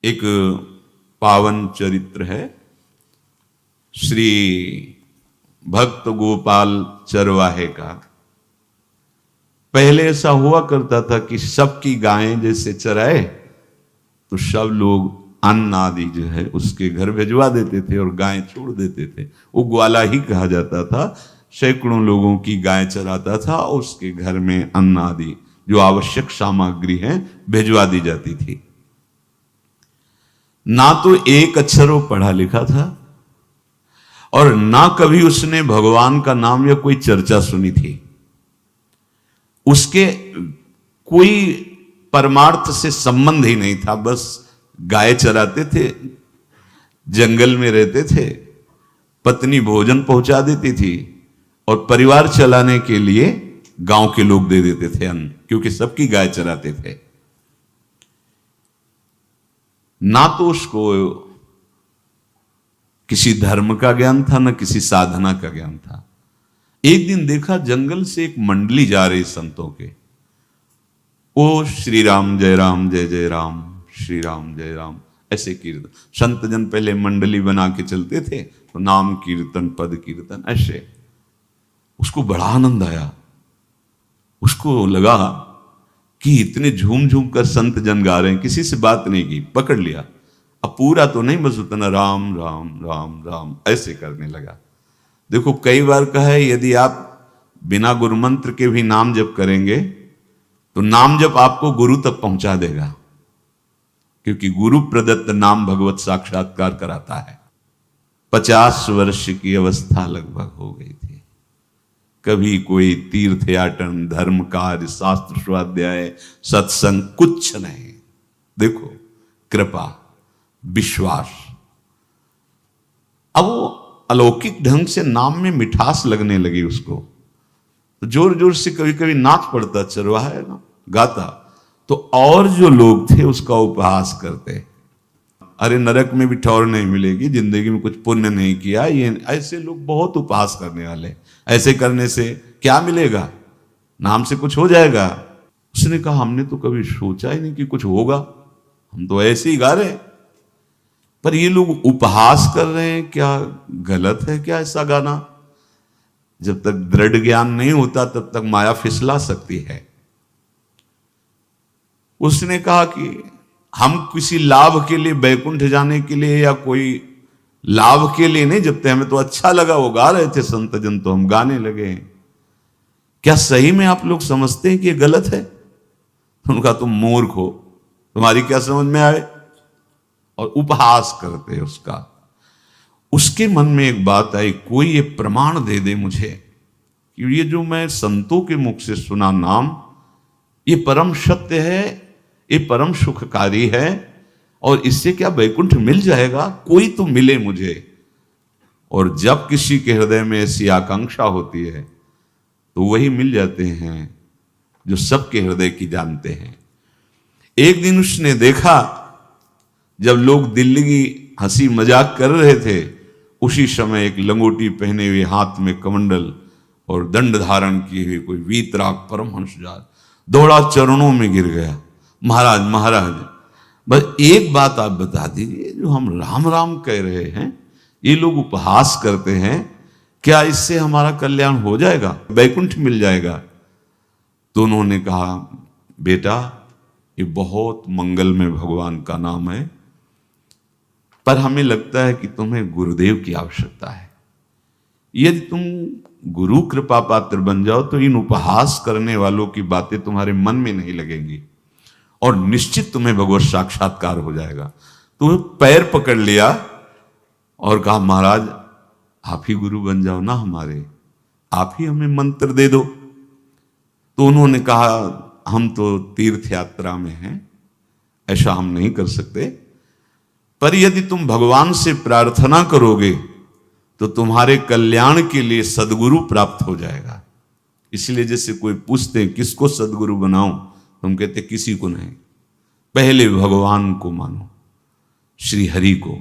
एक पावन चरित्र है श्री भक्त गोपाल चरवाहे का। पहले ऐसा हुआ करता था कि सबकी गायें जैसे चराए तो सब लोग अन्न आदि जो है उसके घर भिजवा देते थे और गायें छोड़ देते थे। वो ग्वाला ही कहा जाता था। सैकड़ों लोगों की गाय चराता था और उसके घर में अन्न आदि जो आवश्यक सामग्री है भिजवा दी जाती थी। ना तो एक अक्षर वो पढ़ा लिखा था और ना कभी उसने भगवान का नाम या कोई चर्चा सुनी थी। उसके कोई परमार्थ से संबंध ही नहीं था। बस गाय चराते थे, जंगल में रहते थे, पत्नी भोजन पहुंचा देती थी और परिवार चलाने के लिए गांव के लोग दे देते थे अन्न, क्योंकि सबकी गाय चराते थे। ना तो उसको किसी धर्म का ज्ञान था, ना किसी साधना का ज्ञान था। एक दिन देखा जंगल से एक मंडली जा रही संतों के। ओ श्री राम जय राम जय जय राम, श्री राम जय राम, ऐसे कीर्तन। संत जन पहले मंडली बना के चलते थे तो नाम कीर्तन पद कीर्तन ऐसे। उसको बड़ा आनंद आया। उसको लगा कि इतने झूम झूम कर संत जन गा रहे हैं, किसी से बात नहीं की, पकड़ लिया। अब पूरा तो नहीं, बस उतना राम राम राम राम ऐसे करने लगा। देखो कई बार कहा है यदि आप बिना गुरु मंत्र के भी नाम जप करेंगे तो नाम जप आपको गुरु तक पहुंचा देगा, क्योंकि गुरु प्रदत्त नाम भगवत साक्षात्कार कराता है। 50 वर्ष की अवस्था लगभग हो गई थी। कभी कोई तीर्थ याटन, धर्म कार्य, शास्त्र स्वाध्याय, सत्संग कुछ नहीं। देखो कृपा, विश्वास। अब वो अलौकिक ढंग से नाम में मिठास लगने लगी उसको। तो जोर जोर से कभी कभी नाच पड़ता, चरवाहा है ना, गाता, तो और जो लोग थे उसका उपहास करते। अरे नरक में भी ठौर नहीं मिलेगी, जिंदगी में कुछ पुण्य नहीं किया, ये ऐसे लोग बहुत उपहास करने वाले। ऐसे करने से क्या मिलेगा, नाम से कुछ हो जाएगा। उसने कहा हमने तो कभी सोचा ही नहीं कि कुछ होगा, हम तो ऐसे ही गा रहे। पर ये लोग उपहास कर रहे हैं, क्या गलत है क्या ऐसा गाना? जब तक दृढ़ ज्ञान नहीं होता तब तक माया फिसला सकती है। उसने कहा कि हम किसी लाभ के लिए, बैकुंठ जाने के लिए या कोई लाभ के लिए नहीं जपते, हमें तो अच्छा लगा, वो गा रहे थे संत जन तो हम गाने लगे। क्या सही में आप लोग समझते हैं कि ये गलत है? उनका तुम मूर्ख हो, तुम्हारी क्या समझ में आए? और उपहास करते उसका। उसके मन में एक बात आई, कोई ये प्रमाण दे दे मुझे कि ये जो मैं संतों के मुख से सुना नाम, ये परम सत्य है, ये परम सुखकारी है, और इससे क्या वैकुंठ मिल जाएगा? कोई तो मिले मुझे। और जब किसी के हृदय में ऐसी आकांक्षा होती है तो वही मिल जाते हैं जो सबके हृदय की जानते हैं। एक दिन उसने देखा जब लोग दिल्ली की हंसी मजाक कर रहे थे, उसी समय एक लंगोटी पहने हुए, हाथ में कमंडल और दंड धारण किए हुए कोई वीतराग परमहंस दौड़ा, चरणों में गिर गया। महाराज महाराज, बस एक बात आप बता दीजिए, जो हम राम राम कह रहे हैं, ये लोग उपहास करते हैं, क्या इससे हमारा कल्याण हो जाएगा, वैकुंठ मिल जाएगा? तो उन्होंने कहा बेटा ये बहुत मंगल में भगवान का नाम है, पर हमें लगता है कि तुम्हें गुरुदेव की आवश्यकता है। यदि तुम गुरु कृपा पात्र बन जाओ तो इन उपहास करने वालों की बातें तुम्हारे मन में नहीं लगेंगी और निश्चित तुम्हें भगवत साक्षात्कार हो जाएगा। तो पैर पकड़ लिया और कहा महाराज आप ही गुरु बन जाओ ना हमारे, आप ही हमें मंत्र दे दो। तो उन्होंने कहा हम तो तीर्थ यात्रा में हैं, ऐसा हम नहीं कर सकते, पर यदि तुम भगवान से प्रार्थना करोगे तो तुम्हारे कल्याण के लिए सदगुरु प्राप्त हो जाएगा। इसलिए जैसे कोई पूछते हैं किसको सदगुरु बनाऊं, हम कहते किसी को नहीं, पहले भगवान को मानो, श्री हरि को,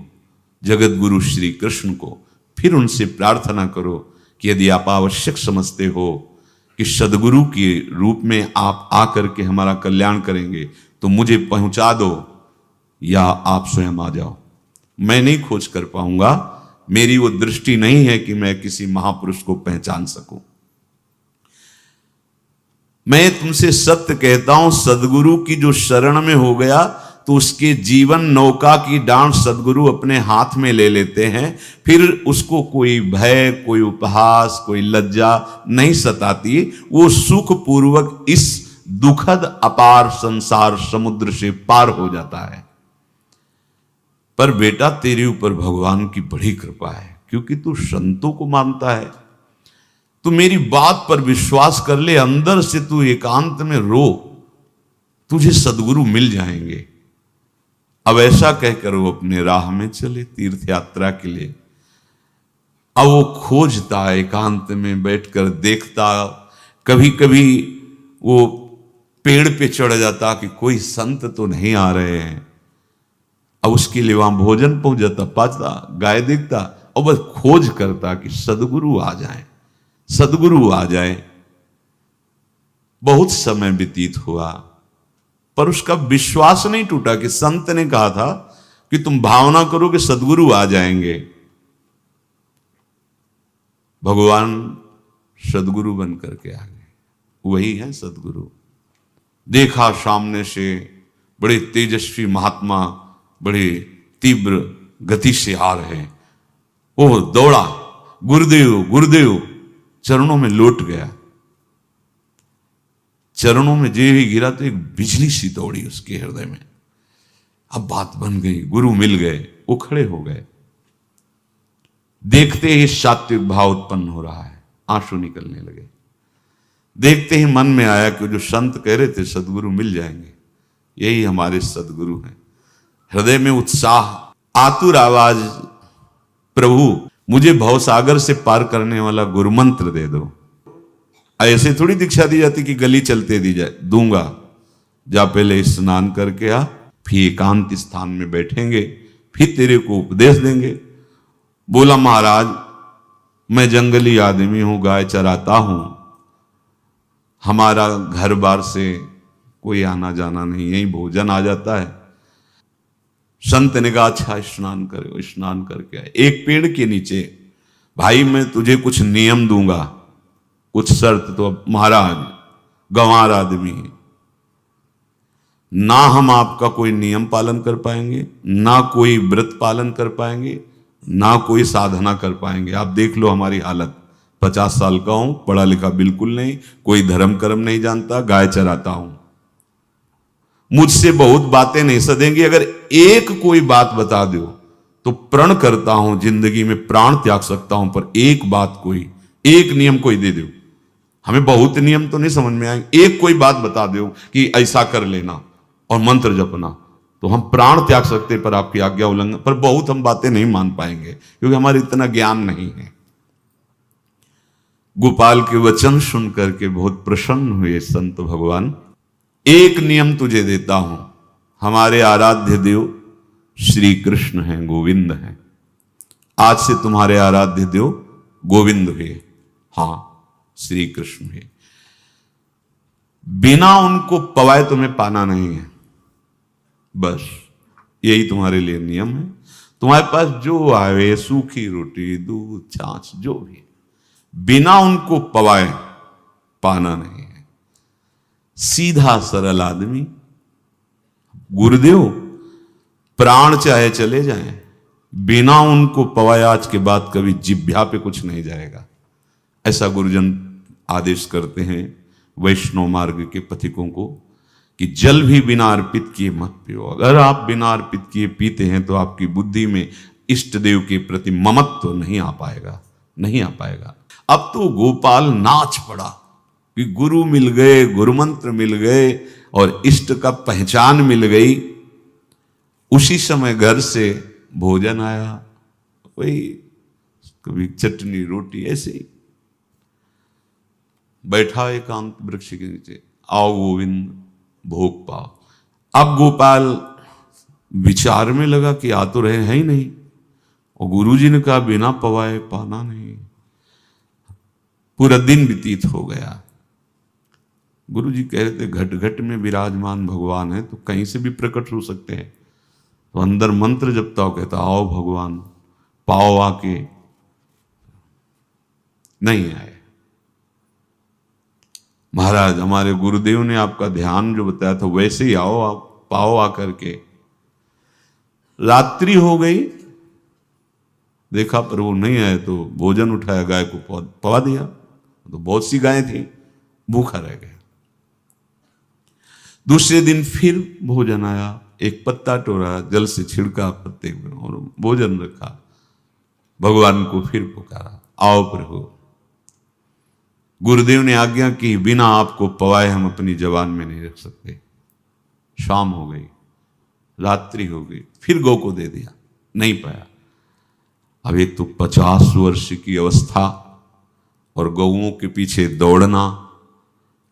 जगत गुरु श्री कृष्ण को, फिर उनसे प्रार्थना करो कि यदि आप आवश्यक समझते हो कि सदगुरु के रूप में आप आकर के हमारा कल्याण करेंगे तो मुझे पहुंचा दो, या आप स्वयं आ जाओ। मैं नहीं खोज कर पाऊंगा, मेरी वो दृष्टि नहीं है कि मैं किसी महापुरुष को पहचान सकूं। मैं तुमसे सत्य कहता हूं, सदगुरु की जो शरण में हो गया तो उसके जीवन नौका की डांट सदगुरु अपने हाथ में ले लेते हैं। फिर उसको कोई भय, कोई उपहास, कोई लज्जा नहीं सताती। वो सुख पूर्वक इस दुखद अपार संसार समुद्र से पार हो जाता है। पर बेटा, तेरे ऊपर भगवान की बड़ी कृपा है, क्योंकि तू संतों को मानता है। तू मेरी बात पर विश्वास कर ले, अंदर से तू एकांत में रो, तुझे सदगुरु मिल जाएंगे। अब ऐसा कहकर वो अपने राह में चले तीर्थ यात्रा के लिए। अब वो खोजता, एकांत में बैठकर देखता, कभी कभी वो पेड़ पे चढ़ जाता कि कोई संत तो नहीं आ रहे हैं। अब उसके लिए वहां भोजन पहुंच जाता, पाता, गाय देखता और बस खोज करता कि सदगुरु आ जाए, सदगुरु आ जाए। बहुत समय व्यतीत हुआ, पर उसका विश्वास नहीं टूटा कि संत ने कहा था कि तुम भावना करो कि सदगुरु आ जाएंगे। भगवान सदगुरु बन करके आ गए, वही है सदगुरु। देखा सामने से बड़े तेजस्वी महात्मा बड़े तीव्र गति से आ रहे हैं। वो दौड़ा, गुरुदेव गुरुदेव, चरणों में लौट गया। चरणों में जे ही गिरा तो एक बिजली सी दौड़ी उसके हृदय में। अब बात बन गई, गुरु मिल गए। वो खड़े हो गए, देखते ही सात्विक भाव उत्पन्न हो रहा है, आंसू निकलने लगे। देखते ही मन में आया कि जो संत कह रहे थे सदगुरु मिल जाएंगे, यही हमारे सदगुरु हैं। हृदय में उत्साह, आतुर आवाज, प्रभु मुझे भवसागर से पार करने वाला गुरु मंत्र दे दो। ऐसे थोड़ी दीक्षा दी जाती कि गली चलते दी जाए, दूंगा। जा पहले स्नान करके आ, फिर एकांत स्थान में बैठेंगे, फिर तेरे को उपदेश देंगे। बोला महाराज, मैं जंगली आदमी हूं, गाय चराता हूं, हमारा घर बार से कोई आना जाना नहीं, यही भोजन आ जाता है। संत ने कहा अच्छा स्नान करो। स्नान करके आए, एक पेड़ के नीचे, भाई मैं तुझे कुछ नियम दूंगा, कुछ शर्त। तो महाराज गंवार आदमी है, ना हम आपका कोई नियम पालन कर पाएंगे, ना कोई व्रत पालन कर पाएंगे, ना कोई साधना कर पाएंगे। आप देख लो हमारी हालत, 50 साल का हूं, पढ़ा लिखा बिल्कुल नहीं, कोई धर्म कर्म नहीं जानता, गाय चराता हूं। मुझसे बहुत बातें नहीं सदेंगी, अगर एक कोई बात बता दो तो प्रण करता हूं जिंदगी में प्राण त्याग सकता हूं, पर एक बात कोई, एक नियम कोई दे दो। हमें बहुत नियम तो नहीं समझ में आएंगे, एक कोई बात बता दो कि ऐसा कर लेना और मंत्र जपना, तो हम प्राण त्याग सकते, पर आपकी आज्ञा उल्लंघन, पर बहुत हम बातें नहीं मान पाएंगे क्योंकि हमारे इतना ज्ञान नहीं है। गोपाल के वचन सुन करके बहुत प्रसन्न हुए संत भगवान। एक नियम तुझे देता हूं, हमारे आराध्य देव श्री कृष्ण हैं, गोविंद हैं। आज से तुम्हारे आराध्य देव गोविंद हुए, हां श्री कृष्ण हुए। बिना उनको पवाए तुम्हें पाना नहीं है, बस यही तुम्हारे लिए नियम है। तुम्हारे पास जो आवे, सूखी रोटी, दूध, छाछ, जो भी, बिना उनको पवाए पाना नहीं है। सीधा सरल आदमी। गुरुदेव प्राण चाहे चले जाएं, बिना उनको पवाए आज के बाद कभी जिह्वा पे कुछ नहीं जाएगा, ऐसा गुरुजन आदेश करते हैं वैष्णव मार्ग के पथिकों को कि जल भी बिना अर्पित किए मत पियो। अगर आप बिना अर्पित किए पीते हैं तो आपकी बुद्धि में इष्ट देव के प्रति ममत्व तो नहीं आ पाएगा, नहीं आ पाएगा। अब तो गोपाल नाच पड़ा कि गुरु मिल गए, गुरु मंत्र मिल गए और इष्ट का पहचान मिल गई। उसी समय घर से भोजन आया, वही कभी चटनी रोटी, ऐसे ही बैठा एकांत वृक्ष के नीचे, आओ गोविंद भोग पाओ। अब गोपाल विचार में लगा कि आ तो रहे हैं ही नहीं, और गुरुजी ने कहा बिना पवाए पाना नहीं। पूरा दिन व्यतीत हो गया। गुरुजी कह रहे थे घट घट में विराजमान भगवान है तो कहीं से भी प्रकट हो सकते हैं, तो अंदर मंत्र जपता हो, कहता आओ भगवान, पाओ आके, नहीं आए। महाराज हमारे गुरुदेव ने आपका ध्यान जो बताया था वैसे ही आओ, आप पाओ आकर के। रात्रि हो गई, देखा पर वो नहीं आए तो भोजन उठाया, गाय को पवा दिया। तो बहुत सी गायें थी, भूखा रह गया। दूसरे दिन फिर भोजन आया, एक पत्ता तोड़ा, जल से छिड़का पत्ते को और भोजन रखा। भगवान को फिर पुकारा, आओ प्रभु। गुरुदेव ने आज्ञा की, बिना आपको पवाए हम अपनी जबान में नहीं रख सकते। शाम हो गई, रात्रि हो गई, फिर गौ को दे दिया, नहीं पाया। अब एक तो 50 वर्ष की अवस्था और गौओं के पीछे दौड़ना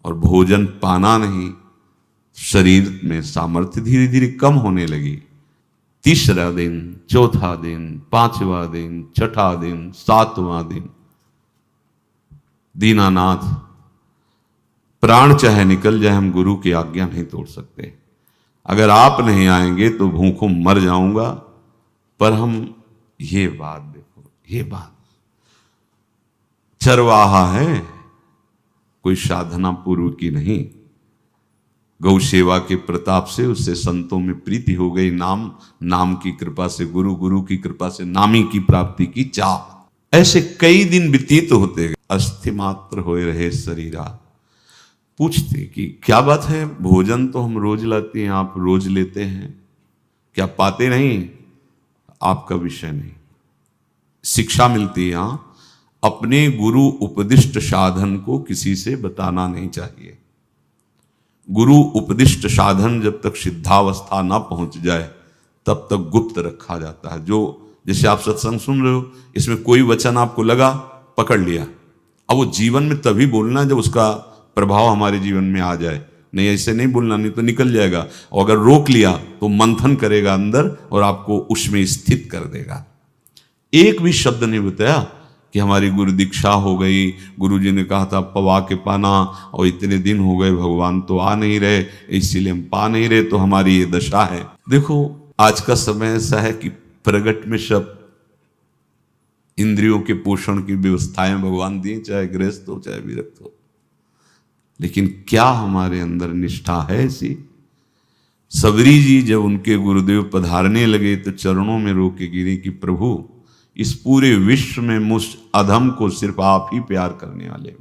और भोजन पाना नहीं, शरीर में सामर्थ्य धीरे धीरे कम होने लगी। तीसरा दिन, चौथा दिन, पांचवा दिन, छठा दिन, सातवां दिन, दीनानाथ प्राण चाहे निकल जाए, हम गुरु की आज्ञा नहीं तोड़ सकते। अगर आप नहीं आएंगे तो भूखों मर जाऊंगा। पर हम ये बात देखो, ये बात चरवाहा है, कोई साधना पूर्व की नहीं। गौ सेवा के प्रताप से उससे संतों में प्रीति हो गई, नाम की कृपा से, गुरु की कृपा से नामी की प्राप्ति की चाह। ऐसे कई दिन व्यतीत होते गए, अस्थि मात्र होए रहे शरीरा। पूछते कि क्या बात है, भोजन तो हम रोज लाते हैं, आप रोज लेते हैं, क्या पाते नहीं? आपका विषय नहीं। शिक्षा मिलती है यहां, अपने गुरु उपदिष्ट साधन को किसी से बताना नहीं चाहिए। गुरु उपदिष्ट साधन जब तक सिद्धावस्था ना पहुंच जाए तब तक गुप्त रखा जाता है। जो जैसे आप सत्संग सुन रहे हो, इसमें कोई वचन आपको लगा, पकड़ लिया, अब वो जीवन में तभी बोलना जब उसका प्रभाव हमारे जीवन में आ जाए। नहीं ऐसे नहीं बोलना, नहीं तो निकल जाएगा। और अगर रोक लिया तो मंथन करेगा अंदर और आपको उसमें स्थित कर देगा। एक भी शब्द नहीं बताया कि हमारी गुरु दीक्षा हो गई, गुरुजी ने कहा था पवा के पाना, और इतने दिन हो गए भगवान तो आ नहीं रहे, इसीलिए हम पा नहीं रहे, तो हमारी ये दशा है। देखो आज का समय ऐसा है कि प्रगट में सब इंद्रियों के पोषण की व्यवस्थाएं भगवान दी, चाहे गृहस्थ हो चाहे विरक्त हो, लेकिन क्या हमारे अंदर निष्ठा है ऐसी? सबरी जी जब उनके गुरुदेव पधारने लगे तो चरणों में रो के गिरे कि प्रभु, इस पूरे विश्व में मुझ अधम को सिर्फ आप ही प्यार करने वाले,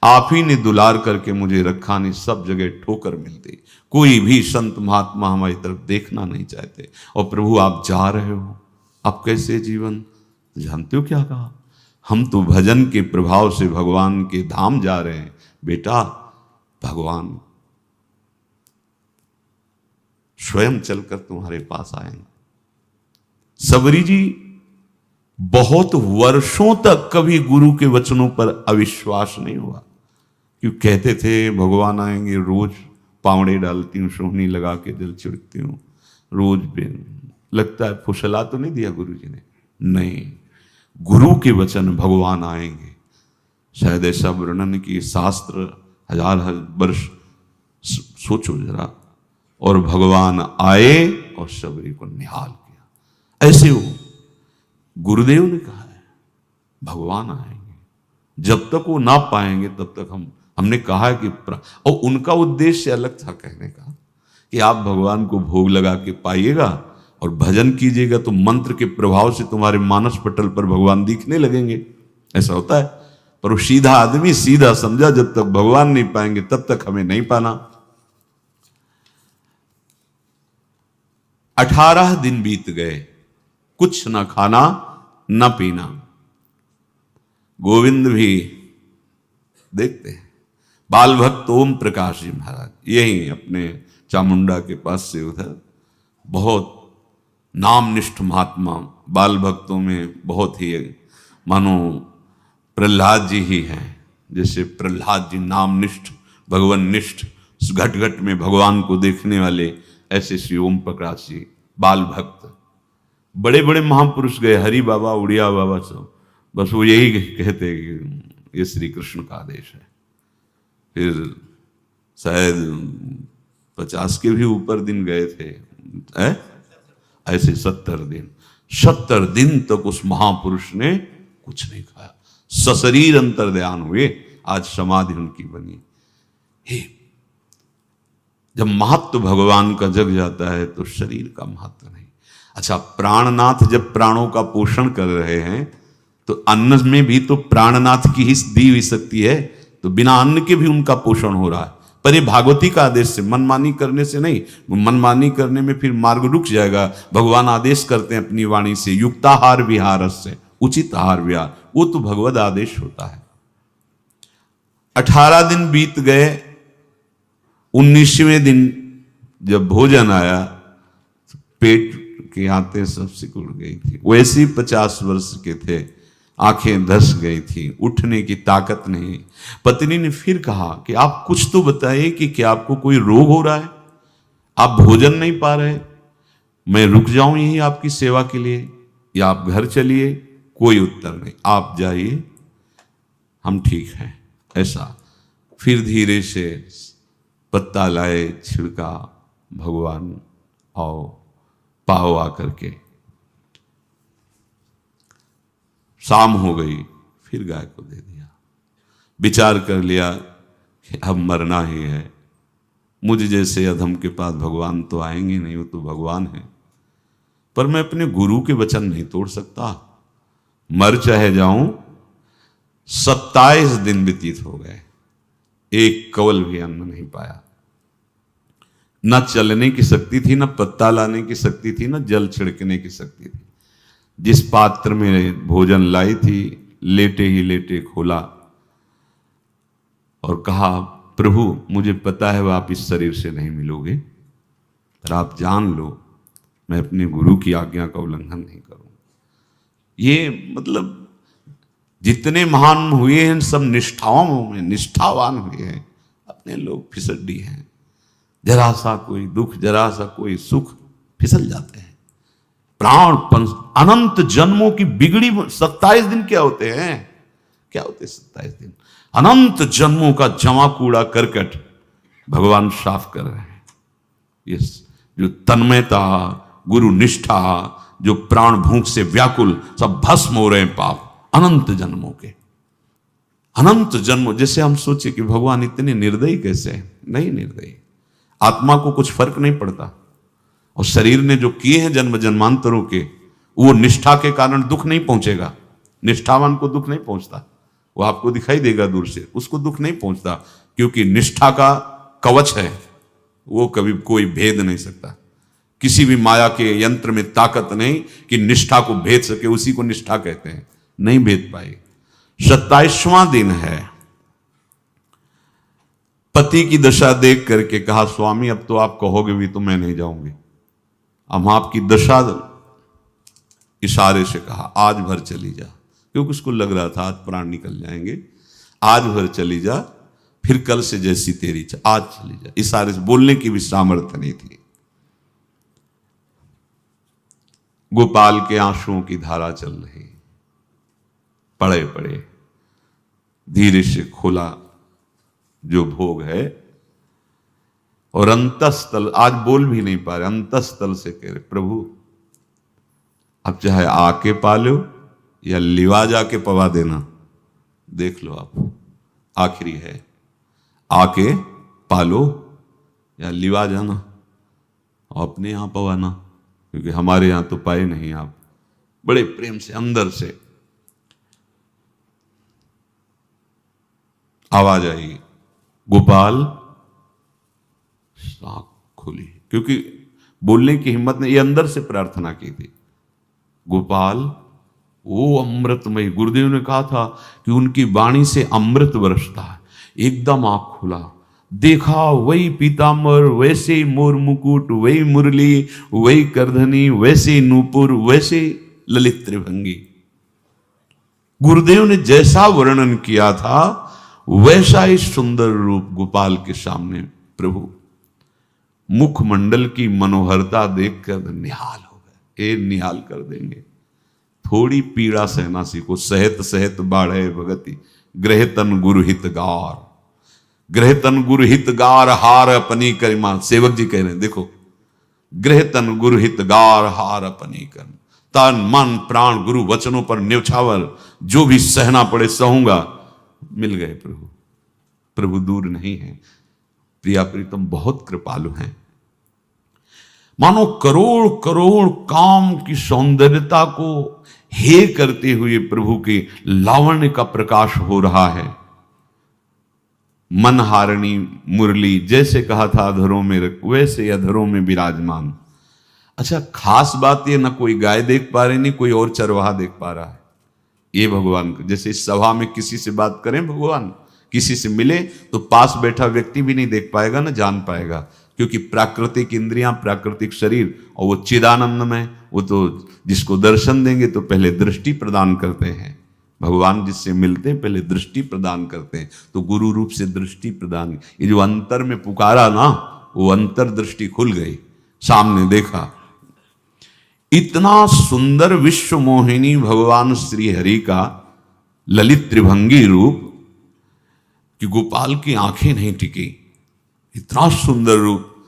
आप ही ने दुलार करके मुझे रखा, नहीं सब जगह ठोकर मिलती, कोई भी संत महात्मा हमारी तरफ देखना नहीं चाहते, और प्रभु आप जा रहे हो, आप कैसे जीवन? जानते हो क्या कहा? हम तो भजन के प्रभाव से भगवान के धाम जा रहे हैं बेटा, भगवान स्वयं चलकर तुम्हारे पास आएंगे। सबरी जी बहुत वर्षों तक कभी गुरु के वचनों पर अविश्वास नहीं हुआ, क्यों कहते थे भगवान आएंगे, रोज पावड़े डालती हूँ, सोहनी लगा के जल छिड़कती हूँ, रोज लगता है फुसला तो नहीं दिया गुरु जी ने? नहीं, गुरु के वचन भगवान आएंगे। शायद ऐसा वर्णन कि शास्त्र हजार वर्ष सोचो जरा, और भगवान आए और सबरी को निहाल किया। ऐसे हो गुरुदेव ने कहा है भगवान आएंगे, जब तक वो ना पाएंगे तब तक हमने कहा है कि और उनका उद्देश्य अलग था कहने का कि आप भगवान को भोग लगा के पाइएगा और भजन कीजिएगा तो मंत्र के प्रभाव से तुम्हारे मानस पटल पर भगवान दिखने लगेंगे। ऐसा होता है, पर वो सीधा आदमी सीधा समझा, जब तक भगवान नहीं पाएंगे तब तक हमें नहीं पाना। 18 दिन बीत गए, कुछ ना खाना न पीना। गोविंद भी देखते हैं, बाल भक्त ओम प्रकाश जी महाराज यही अपने चामुंडा के पास से उधर, बहुत नामनिष्ठ महात्मा, बाल भक्तों में बहुत ही मानो प्रहलाद जी ही हैं। जैसे प्रहलाद जी नामनिष्ठ भगवान निष्ठ, घट घट में भगवान को देखने वाले, ऐसे श्री ओम प्रकाश जी बाल भक्त। बड़े बड़े महापुरुष गए, हरि बाबा, उड़िया बाबा, सब बस वो यही कहते कि ये श्री कृष्ण का आदेश है। फिर शायद 50 के भी ऊपर दिन गए थे, ऐसे 70 दिन तक उस महापुरुष ने कुछ नहीं खाया, सशरीर अंतर्ध्यान हुए। आज समाधि उनकी बनी। हे, जब महत्व भगवान का जग जाता है तो शरीर का महत्व नहीं। अच्छा, प्राणनाथ जब प्राणों का पोषण कर रहे हैं तो अन्न में भी तो प्राणनाथ की ही दी हुई शक्ति है, तो बिना अन्न के भी उनका पोषण हो रहा है। पर ये भागवती का आदेश से, मनमानी करने से नहीं। मनमानी करने में फिर मार्ग रुक जाएगा। भगवान आदेश करते हैं अपनी वाणी से, युक्ताहार विहार से, उचित आहार विहार, वो तो भगवद आदेश होता है। 18 दिन बीत गए, 19वें दिन जब भोजन आया तो पेट के आते सब सिकुड़ गई थी। वैसे ही 50 वर्ष के थे, आंखें धस गई थी, उठने की ताकत नहीं। पत्नी ने फिर कहा कि आप कुछ तो बताइए कि क्या आपको कोई रोग हो रहा है, आप भोजन नहीं पा रहे, मैं रुक जाऊं यहीं आपकी सेवा के लिए या आप घर चलिए। कोई उत्तर नहीं, आप जाइए, हम ठीक हैं। ऐसा फिर धीरे से पत्ता लाए, छिड़का, भगवान आओ, पाओ आकर के। शाम हो गई, फिर गाय को दे दिया। विचार कर लिया कि अब मरना ही है, मुझ जैसे अधम के पास भगवान तो आएंगे नहीं, वो तो भगवान है। पर मैं अपने गुरु के वचन नहीं तोड़ सकता, मर चाहे जाऊं। 27 दिन व्यतीत हो गए, एक कवल भी अन्न नहीं पाया। न चलने की शक्ति थी, न पत्ता लाने की शक्ति थी, न जल छिड़कने की शक्ति थी। जिस पात्र में भोजन लाई थी, लेटे ही लेटे खोला और कहा, प्रभु मुझे पता है वह आप इस शरीर से नहीं मिलोगे, पर आप जान लो मैं अपने गुरु की आज्ञा का उल्लंघन नहीं करूं। ये मतलब जितने महान हुए हैं सब निष्ठाओं में निष्ठावान हुए हैं, अपने लोग फिसड्डी हैं। जरा सा कोई दुख, जरा सा कोई सुख, फिसल जाते हैं। प्राण अनंत जन्मों की बिगड़ी 27 दिन क्या होते हैं? क्या होते 27 दिन? अनंत जन्मों का जमा कूड़ा करकट भगवान साफ कर रहे हैं। ये जो तन्मयता, गुरु निष्ठा, जो प्राण भूख से व्याकुल, सब भस्म हो रहे हैं पाप अनंत जन्मों के। अनंत जन्मों, जैसे हम सोचे कि भगवान इतने निर्दयी कैसे हैं? नहीं निर्दयी, आत्मा को कुछ फर्क नहीं पड़ता। और शरीर ने जो किए हैं जन्म जन्मांतरों के, वो निष्ठा के कारण दुख नहीं पहुंचेगा। निष्ठावान को दुख नहीं पहुंचता, वो आपको दिखाई देगा दूर से, उसको दुख नहीं पहुंचता, क्योंकि निष्ठा का कवच है, वो कभी कोई भेद नहीं सकता। किसी भी माया के यंत्र में ताकत नहीं कि निष्ठा को भेद सके, उसी को निष्ठा कहते हैं, नहीं भेद पाई। 27वां दिन है। पति की दशा देख करके कहा, स्वामी अब तो आप कहोगे भी तो मैं नहीं जाऊंगी। अब आपकी दशा, इशारे से कहा आज भर चली जा, क्योंकि उसको लग रहा था आज प्राण निकल जाएंगे। आज भर चली जा, फिर कल से जैसी तेरी आज चली जा। इशारे से, बोलने की भी सामर्थ्य नहीं थी। गोपाल के आंसुओं की धारा चल रही, पड़े पड़े धीरे से खोला जो भोग है, और अंतस्थल, आज बोल भी नहीं पा रहे, अंतस्थल से कह रहे, प्रभु अब चाहे आके पालो या लिवा जाके पवा देना, देख लो आप, आखिरी है, आके पालो या लिवा जाना और अपने यहां पवाना, क्योंकि हमारे यहां तो पाए नहीं आप। बड़े प्रेम से अंदर से आवाज आई, गोपाल। आंख खुली, क्योंकि बोलने की हिम्मत ने, ये अंदर से प्रार्थना की थी, गोपाल वो अमृतमय। गुरुदेव ने कहा था कि उनकी वाणी से अमृत बरसता है। एकदम आंख खुला, देखा वही पीतांबर, वैसे ही मोर मुकुट, वही मुरली, वही करधनी, वैसे ही नूपुर, वैसे ललित त्रिभंगी। गुरुदेव ने जैसा वर्णन किया था वैसा ही सुंदर रूप गोपाल के सामने। प्रभु मुखमंडल की मनोहरता देखकर निहाल हो गए। ए निहाल कर देंगे, थोड़ी पीड़ा सहना सीखो। सहत सहत बाढ़े भगति, ग्रह तन गुरु हितगार, ग्रह तन गुरु हितगार, हार अपनी करिमा। सेवक जी कह रहे हैं, देखो गृह तन गुरु हित गार हार अपनी कर, तन मन प्राण गुरु वचनों पर न्यौछावर, जो भी सहना पड़े सहूंगा। मिल गए प्रभु, प्रभु दूर नहीं है। प्रिया प्रीतम बहुत कृपालु हैं। मानो करोड़ करोड़ काम की सौंदर्यता को हे करते हुए प्रभु के लावण्य का प्रकाश हो रहा है। मनहारिणी मुरली जैसे कहा था अधरों में रख, वैसे अधरों में विराजमान। अच्छा, खास बात ये, ना कोई गाय देख पा रहे, नहीं कोई और चरवाहा देख पा रहा है। ये भगवान को, जैसे इस सभा में किसी से बात करें भगवान, किसी से मिले तो पास बैठा व्यक्ति भी नहीं देख पाएगा, ना जान पाएगा, क्योंकि प्राकृतिक इंद्रियां, प्राकृतिक शरीर, और वो चिदानंद में, वो तो जिसको दर्शन देंगे तो पहले दृष्टि प्रदान करते हैं। भगवान जिससे मिलते हैं पहले दृष्टि प्रदान करते हैं, तो गुरु रूप से दृष्टि प्रदान। ये जो अंतर में पुकारा ना, वो अंतर दृष्टि खुल गई, सामने देखा। इतना सुंदर विश्व मोहिनी भगवान श्री हरि का ललित त्रिभंगी रूप कि गोपाल की आंखें नहीं टिकी। इतना सुंदर रूप,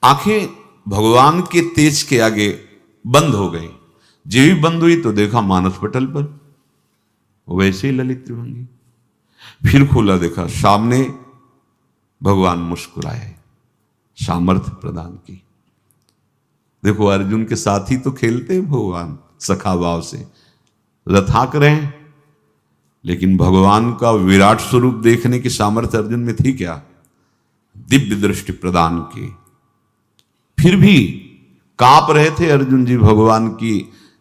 आंखें भगवान के तेज के आगे बंद हो गई। जे भी बंद हुई तो देखा मानस पटल पर वैसे ही ललित त्रिभंगी। फिर खोला, देखा सामने भगवान मुस्कुराए, सामर्थ्य प्रदान की। देखो अर्जुन के साथ ही तो खेलते भगवान सखा भाव से, रथाक रहे, लेकिन भगवान का विराट स्वरूप देखने की सामर्थ्य अर्जुन में थी क्या? दिव्य दृष्टि प्रदान की। फिर भी कांप रहे थे अर्जुन जी भगवान की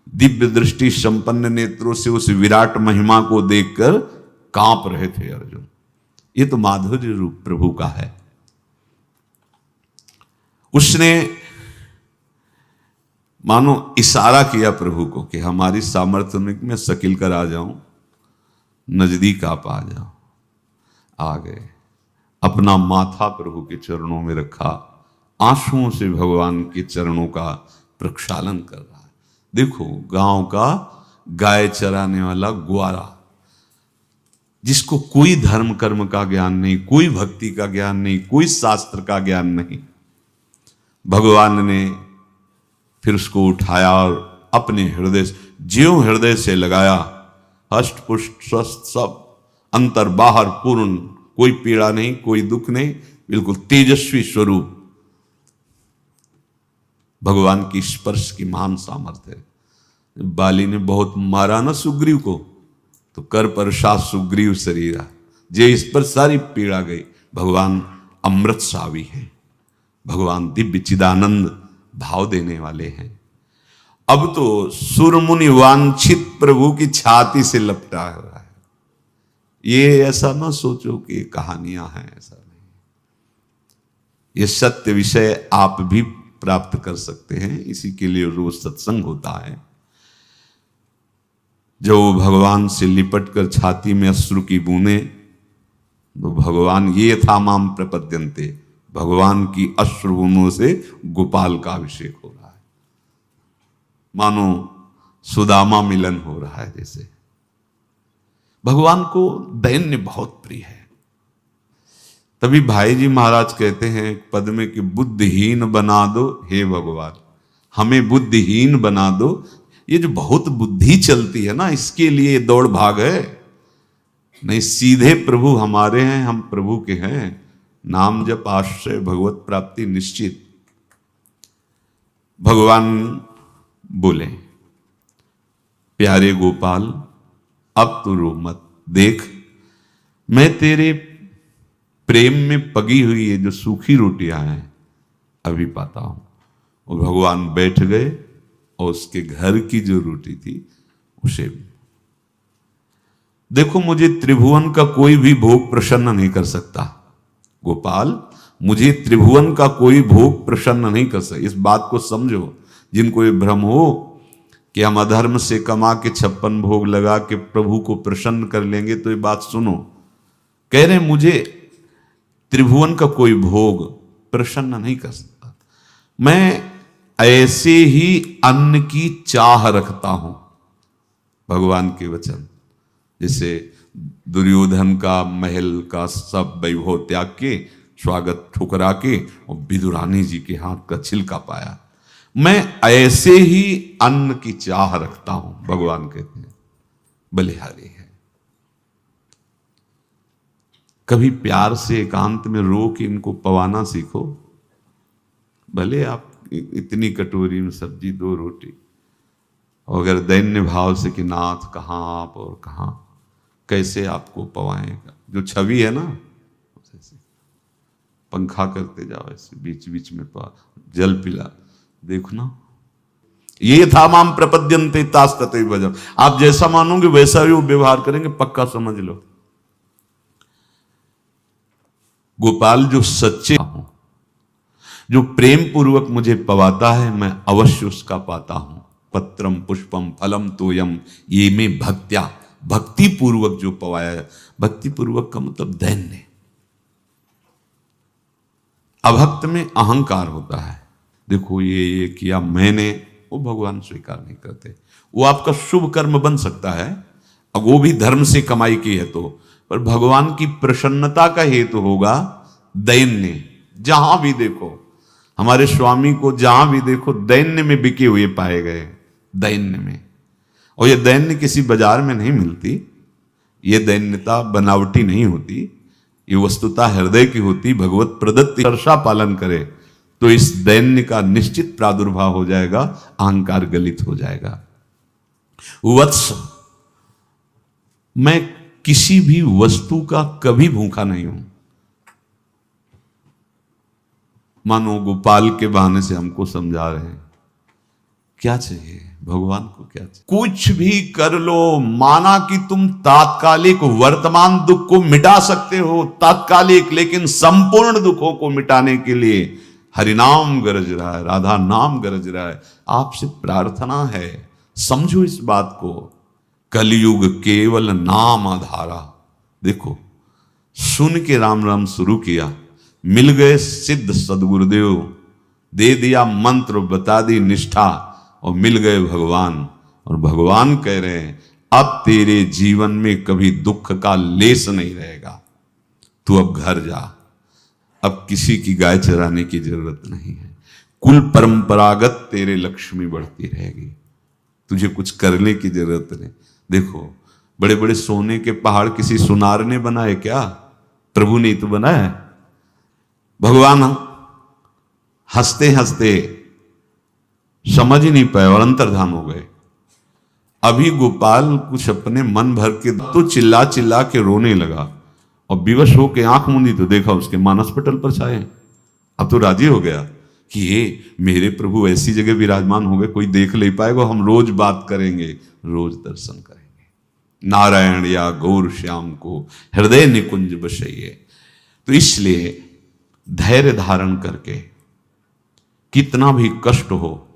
दिव्य दृष्टि संपन्न नेत्रों से उस विराट महिमा को देखकर कांप रहे थे अर्जुन। ये तो माधुर्य रूप प्रभु का है। उसने मानो इशारा किया प्रभु को कि हमारी सामर्थ्य में मैं सकिल कर आ जाऊं, नजदीक आप आ जाओ। आ गए, अपना माथा प्रभु के चरणों में रखा, आंसुओं से भगवान के चरणों का प्रक्षालन कर रहा है। देखो गांव का गाय चराने वाला ग्वारा, जिसको कोई धर्म कर्म का ज्ञान नहीं, कोई भक्ति का ज्ञान नहीं, कोई शास्त्र का ज्ञान नहीं, भगवान ने फिर उसको उठाया और अपने हृदय, ज्यों हृदय से लगाया, हष्ट पुष्ट स्वस्थ सब, अंतर बाहर पूर्ण, कोई पीड़ा नहीं, कोई दुख नहीं, बिल्कुल तेजस्वी स्वरूप। भगवान की स्पर्श की महान सामर्थ्य है। बाली ने बहुत मारा ना सुग्रीव को, तो कर पर शाह सुग्रीव शरीरा, जे इस पर सारी पीड़ा गई। भगवान अमृत सावी है, भगवान दिव्य चिदानंद भाव देने वाले हैं। अब तो सुरमुनि वांछित प्रभु की छाती से लपटा हुआ है। ये ऐसा ना सोचो कि कहानियां हैं, ऐसा नहीं। ये सत्य विषय आप भी प्राप्त कर सकते हैं, इसी के लिए रोज सत्संग होता है। जो भगवान से लिपट कर छाती में अश्रु की बूंदे, तो भगवान ये था माम प्रपद्यन्ते, भगवान की अश्रु बूंदों से गोपाल का अभिषेक हो रहा है। मानो सुदामा मिलन हो रहा है जैसे। भगवान को दैन्य बहुत प्रिय है। तभी भाई जी महाराज कहते हैं पद में कि बुद्धिहीन बना दो हे भगवान, हमें बुद्धिहीन बना दो। ये जो बहुत बुद्धि चलती है ना, इसके लिए दौड़ भाग है। नहीं, सीधे प्रभु हमारे हैं, हम प्रभु के हैं। नाम जप आश्रय भगवत प्राप्ति निश्चित। भगवान बोले, प्यारे गोपाल अब तो रो मत, देख मैं तेरे प्रेम में पगी हुई ये जो सूखी रोटियां हैं अभी पाता हूं। और भगवान बैठ गए और उसके घर की जो रोटी थी उसे, देखो मुझे त्रिभुवन का कोई भी भोग प्रसन्न नहीं कर सकता गोपाल, मुझे त्रिभुवन का कोई भोग प्रसन्न नहीं कर सकता। इस बात को समझो। जिनको ये भ्रम हो कि हम अधर्म से कमा के 56 भोग लगा के प्रभु को प्रसन्न कर लेंगे, तो ये बात सुनो। कह रहे मुझे त्रिभुवन का कोई भोग प्रसन्न नहीं कर सकता, मैं ऐसे ही अन्न की चाह रखता हूं। भगवान के वचन, जैसे दुर्योधन का महल का सब वैभव त्याग के, स्वागत ठुकरा के और विदुरानी जी के हाथ का छिलका पाया, मैं ऐसे ही अन्न की चाह रखता हूं, भगवान कहते हैं, बलिहारी है। कभी प्यार से एकांत में रो के इनको पवाना सीखो। भले आप इतनी कटोरी में सब्जी, 2 रोटी, अगर दैन्य भाव से कि नाथ कहाँ आप और कहाँ, कैसे आपको पवाएगा, जो छवि है ना, ऐसे पंखा करते जाओ, ऐसे बीच बीच में जल पिला, देखो ना, ये था माम प्रपद्यन्ते तास ततैव भजम। आप जैसा मानोगे वैसा ही वो व्यवहार करेंगे, पक्का समझ लो। गोपाल जो सच्चे हूं, जो प्रेम पूर्वक मुझे पवाता है, मैं अवश्य उसका पाता हूं। पत्रम पुष्पम फलम तोयम ये में भक्त्या, भक्ति पूर्वक जो पवाया। भक्ति पूर्वक का मतलब दैन्य। अभक्त में अहंकार होता है, देखो ये किया मैंने, वो भगवान स्वीकार नहीं करते। वो आपका शुभ कर्म बन सकता है, अब वो भी धर्म से कमाई की है तो, पर भगवान की प्रसन्नता का हेतु होगा दैन्य। जहां भी देखो, हमारे स्वामी को जहां भी देखो दैन्य में बिके हुए पाए गए, दैन्य में। और ये दैन्य किसी बाजार में नहीं मिलती, ये दैन्यता बनावटी नहीं होती, ये वस्तुता हृदय की होती। भगवत प्रदत्त वर्षा पालन करे तो इस दैन्य का निश्चित प्रादुर्भाव हो जाएगा, अहंकार गलित हो जाएगा। वत्स, मैं किसी भी वस्तु का कभी भूखा नहीं हूं। मानो गोपाल के बहाने से हमको समझा रहे हैं, क्या चाहिए भगवान को, क्या चाहिए? कुछ भी कर लो, माना कि तुम तात्कालिक वर्तमान दुख को मिटा सकते हो, तात्कालिक, लेकिन संपूर्ण दुखों को मिटाने के लिए हरिनाम गरज रहा है, राधा नाम गरज रहा है। आपसे प्रार्थना है, समझो इस बात को। कलयुग केवल नाम आधारा। देखो, सुन के राम राम शुरू किया, मिल गए सिद्ध सदगुरुदेव, दे दिया मंत्र, बता दी निष्ठा, और मिल गए भगवान। और भगवान कह रहे हैं अब तेरे जीवन में कभी दुख का लेस नहीं रहेगा, तू अब घर जा, अब किसी की गाय चराने की जरूरत नहीं है, कुल परंपरागत तेरे लक्ष्मी बढ़ती रहेगी, तुझे कुछ करने की जरूरत नहीं। देखो, बड़े बड़े सोने के पहाड़ किसी सुनार ने बनाए क्या? प्रभु ने तो बनाया। भगवान हंसते हंसते समझ ही नहीं पाए और अंतर्धान हो गए। अभी गोपाल कुछ अपने मन भर के तो चिल्ला चिल्ला के रोने लगा, और विवश होके आंख मूंदी तो देखा उसके मानस पटल पर छाए। अब तो राजी हो गया कि ये मेरे प्रभु ऐसी जगह विराजमान हो गए, कोई देख नहीं पाएगा, हम रोज बात करेंगे, रोज दर्शन करेंगे। नारायण या गौर श्याम को हृदय निकुंज बसइए। तो इसलिए धैर्य धारण करके, कितना भी कष्ट हो,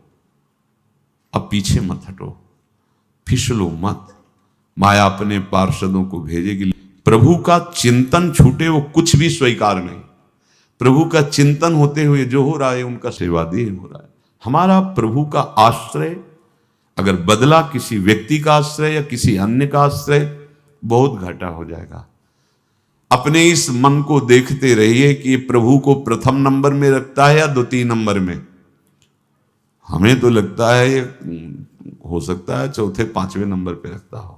अब पीछे मत हटो, फिसलो मत। माया अपने पार्षदों को भेजेगी। प्रभु का चिंतन छूटे वो कुछ भी स्वीकार नहीं। प्रभु का चिंतन होते हुए जो हो रहा है उनका सेवादी हो रहा है। हमारा प्रभु का आश्रय अगर बदला किसी व्यक्ति का आश्रय या किसी अन्य का आश्रय, बहुत घाटा हो जाएगा। अपने इस मन को देखते रहिए कि ये प्रभु को प्रथम नंबर में रखता है या द्वितीय नंबर में। हमें तो लगता है ये हो सकता है चौथे पांचवें नंबर पे रखता हो।